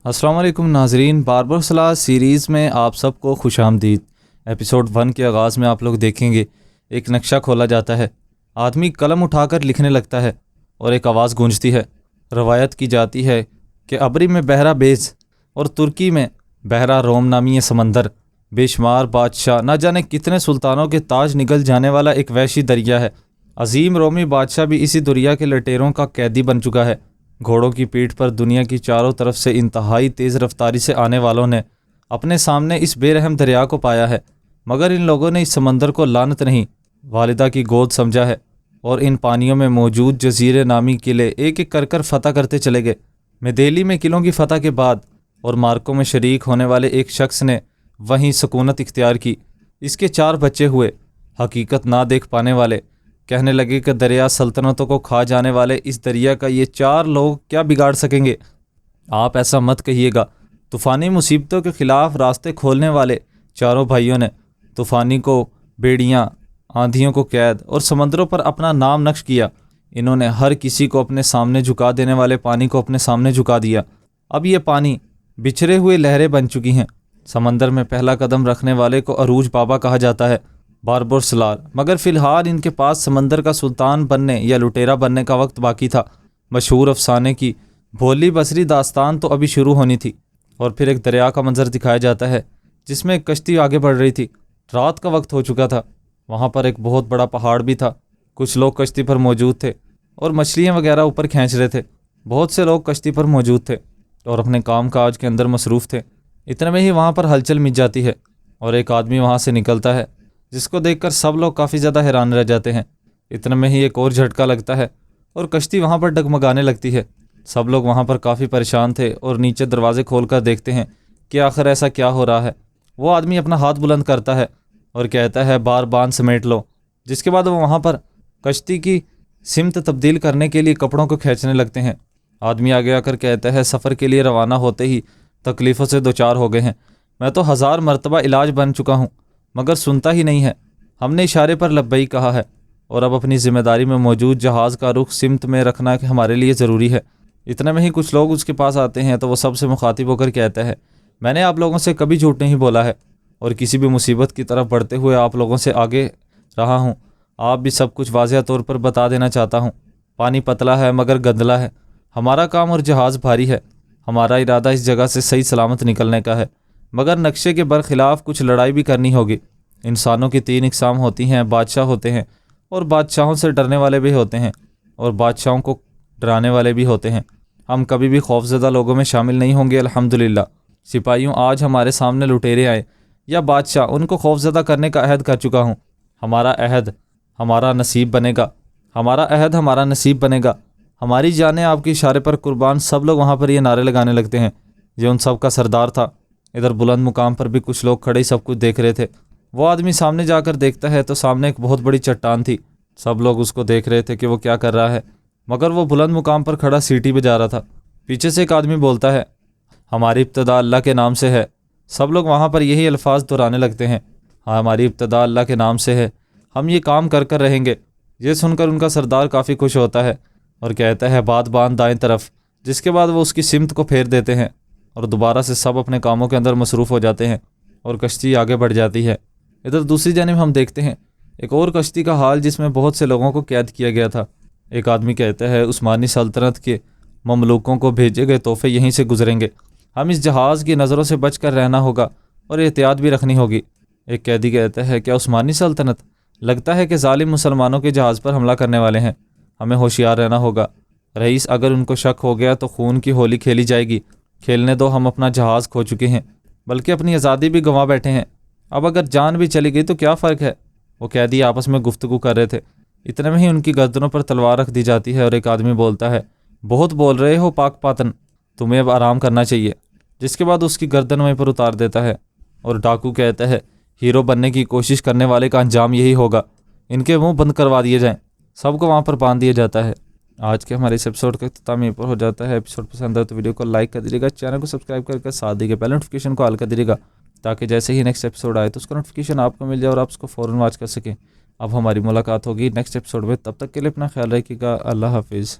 السلام علیکم ناظرین، باربر صلاح سیریز میں آپ سب کو خوش آمدید۔ ایپیسوڈ 1 کے آغاز میں آپ لوگ دیکھیں گے ایک نقشہ کھولا جاتا ہے، آدمی قلم اٹھا کر لکھنے لگتا ہے اور ایک آواز گونجتی ہے۔ روایت کی جاتی ہے کہ عبری میں بحرہ بیز اور ترکی میں بحرہ روم نامی یہ سمندر بے شمار بادشاہ نہ جانے کتنے سلطانوں کے تاج نگل جانے والا ایک وحشی دریا ہے۔ عظیم رومی بادشاہ بھی اسی دریا کے لٹیروں کا قیدی بن چکا ہے۔ گھوڑوں کی پیٹھ پر دنیا کی چاروں طرف سے انتہائی تیز رفتاری سے آنے والوں نے اپنے سامنے اس بے رحم دریا کو پایا ہے، مگر ان لوگوں نے اس سمندر کو لعنت نہیں والدہ کی گود سمجھا ہے اور ان پانیوں میں موجود جزیرے نامی قلعے ایک ایک کر فتح کرتے چلے گئے۔ میدیلی میں قلعوں کی فتح کے بعد اور مارکوں میں شریک ہونے والے ایک شخص نے وہیں سکونت اختیار کی۔ اس کے 4 بچے ہوئے۔ حقیقت نہ دیکھ پانے والے کہنے لگے کہ دریا سلطنتوں کو کھا جانے والے اس دریا کا یہ 4 لوگ کیا بگاڑ سکیں گے؟ آپ ایسا مت کہیے گا۔ طوفانی مصیبتوں کے خلاف راستے کھولنے والے چاروں بھائیوں نے طوفانی کو بیڑیاں، آندھیوں کو قید اور سمندروں پر اپنا نام نقش کیا۔ انہوں نے ہر کسی کو اپنے سامنے جھکا دینے والے پانی کو اپنے سامنے جھکا دیا۔ اب یہ پانی بچھڑے ہوئے لہریں بن چکی ہیں۔ سمندر میں پہلا قدم رکھنے والے کو عروج بابا کہا جاتا ہے، باربر صلاح، مگر فی الحال ان کے پاس سمندر کا سلطان بننے یا لٹیرا بننے کا وقت باقی تھا۔ مشہور افسانے کی بھولی بصری داستان تو ابھی شروع ہونی تھی، اور پھر ایک دریا کا منظر دکھایا جاتا ہے جس میں ایک کشتی آگے بڑھ رہی تھی۔ رات کا وقت ہو چکا تھا، وہاں پر ایک بہت بڑا پہاڑ بھی تھا۔ کچھ لوگ کشتی پر موجود تھے اور مچھلیاں وغیرہ اوپر کھینچ رہے تھے۔ بہت سے لوگ کشتی پر موجود تھے اور اپنے کام کاج کے اندر مصروف تھے۔ اتنے میں ہی وہاں پر ہلچل مچ جاتی ہے اور ایک آدمی وہاں سے نکلتا ہے جس کو دیکھ کر سب لوگ کافی زیادہ حیران رہ جاتے ہیں۔ اتنے میں ہی ایک اور جھٹکا لگتا ہے اور کشتی وہاں پر ڈگمگانے لگتی ہے۔ سب لوگ وہاں پر کافی پریشان تھے اور نیچے دروازے کھول کر دیکھتے ہیں کہ آخر ایسا کیا ہو رہا ہے۔ وہ آدمی اپنا ہاتھ بلند کرتا ہے اور کہتا ہے بار باندھ سمیٹ لو، جس کے بعد وہ وہاں پر کشتی کی سمت تبدیل کرنے کے لیے کپڑوں کو کھینچنے لگتے ہیں۔ آدمی آگے آ کر کہتا ہے سفر کے لیے روانہ ہوتے ہی تکلیفوں سے دوچار ہو گئے ہیں۔ میں تو 1000 مرتبہ علاج بن چکا ہوں مگر سنتا ہی نہیں ہے۔ ہم نے اشارے پر لبیک کہا ہے اور اب اپنی ذمہ داری میں موجود جہاز کا رخ سمت میں رکھنا کہ ہمارے لیے ضروری ہے۔ اتنے میں ہی کچھ لوگ اس کے پاس آتے ہیں تو وہ سب سے مخاطب ہو کر کہتا ہے میں نے آپ لوگوں سے کبھی جھوٹ نہیں بولا ہے اور کسی بھی مصیبت کی طرف بڑھتے ہوئے آپ لوگوں سے آگے رہا ہوں۔ آپ بھی سب کچھ واضح طور پر بتا دینا چاہتا ہوں۔ پانی پتلا ہے مگر گندلا ہے۔ ہمارا کام اور جہاز بھاری ہے۔ ہمارا ارادہ اس جگہ سے صحیح سلامت نکلنے کا ہے، مگر نقشے کے برخلاف کچھ لڑائی بھی کرنی ہوگی۔ انسانوں کی 3 اقسام ہوتی ہیں، بادشاہ ہوتے ہیں اور بادشاہوں سے ڈرنے والے بھی ہوتے ہیں اور بادشاہوں کو ڈرانے والے بھی ہوتے ہیں۔ ہم کبھی بھی خوفزدہ لوگوں میں شامل نہیں ہوں گے الحمدللہ۔ سپاہیوں، آج ہمارے سامنے لٹیرے آئے یا بادشاہ، ان کو خوفزدہ کرنے کا عہد کر چکا ہوں۔ ہمارا عہد ہمارا نصیب بنے گا، ہمارا عہد ہمارا نصیب بنے گا، ہماری جانیں آپ کے اشارے پر قربان۔ سب لوگ وہاں پر یہ نعرے لگانے لگتے ہیں۔ یہ ان سب کا سردار تھا۔ ادھر بلند مقام پر بھی کچھ لوگ کھڑے سب کچھ دیکھ رہے تھے۔ وہ آدمی سامنے جا کر دیکھتا ہے تو سامنے ایک بہت بڑی چٹان تھی۔ سب لوگ اس کو دیکھ رہے تھے کہ وہ کیا کر رہا ہے، مگر وہ بلند مقام پر کھڑا سیٹی بجا رہا تھا۔ پیچھے سے ایک آدمی بولتا ہے ہماری ابتدا اللہ کے نام سے ہے۔ سب لوگ وہاں پر یہی الفاظ دہرانے لگتے ہیں، ہاں ہماری ابتدا اللہ کے نام سے ہے، ہم یہ کام کر کر رہیں گے۔ یہ سن کر ان کا سردار کافی خوش ہوتا ہے اور کہتا ہے بات باندھ دائیں طرف، جس کے بعد وہ اس کی سمت کو پھیر دیتے ہیں اور دوبارہ سے سب اپنے کاموں کے اندر مصروف ہو جاتے ہیں اور کشتی آگے بڑھ جاتی ہے۔ ادھر دوسری جانب ہم دیکھتے ہیں ایک اور کشتی کا حال جس میں بہت سے لوگوں کو قید کیا گیا تھا۔ ایک آدمی کہتا ہے عثمانی سلطنت کے مملوکوں کو بھیجے گئے تحفے یہیں سے گزریں گے، ہم اس جہاز کی نظروں سے بچ کر رہنا ہوگا اور احتیاط بھی رکھنی ہوگی۔ ایک قیدی کہتا ہے کیا عثمانی سلطنت؟ لگتا ہے کہ ظالم مسلمانوں کے جہاز پر حملہ کرنے والے ہیں، ہمیں ہوشیار رہنا ہوگا۔ رئیس، اگر ان کو شک ہو گیا تو خون کی ہولی کھیلی جائے گی۔ کھیلنے دو، ہم اپنا جہاز کھو چکے ہیں بلکہ اپنی آزادی بھی گنوا بیٹھے ہیں، اب اگر جان بھی چلی گئی تو کیا فرق ہے؟ وہ قیدی آپس میں گفتگو کر رہے تھے۔ اتنے میں ہی ان کی گردنوں پر تلوار رکھ دی جاتی ہے اور ایک آدمی بولتا ہے بہت بول رہے ہو پاک پاتن، تمہیں اب آرام کرنا چاہیے، جس کے بعد اس کی گردن وہیں پر اتار دیتا ہے۔ اور ڈاکو کہتا ہے ہیرو بننے کی کوشش کرنے والے کا انجام یہی ہوگا، ان کے منہ بند کروا دیے جائیں۔ سب کو وہاں پر باندھ دیا جاتا ہے۔ آج کے ہمارے اس ایپیسوڈ کا اختتام یہیں پر ہو جاتا ہے۔ ایپیسوڈ پسند ہے تو ویڈیو کو لائک کر دیجیے گا، چینل کو سبسکرائب کر کے ساتھ دیجیے گا، بیل نوٹیفیکیشن کو آل کر دیجیے گا تاکہ جیسے ہی نیکسٹ ایپیسوڈ آئے تو اس کا نوٹیفیکیشن آپ کو مل جائے اور آپ اس کو فوراً واچ کر سکیں۔ اب ہماری ملاقات ہوگی نیکسٹ ایپیسوڈ میں، تب تک کے لیے اپنا خیال رکھیے گا۔ اللہ حافظ۔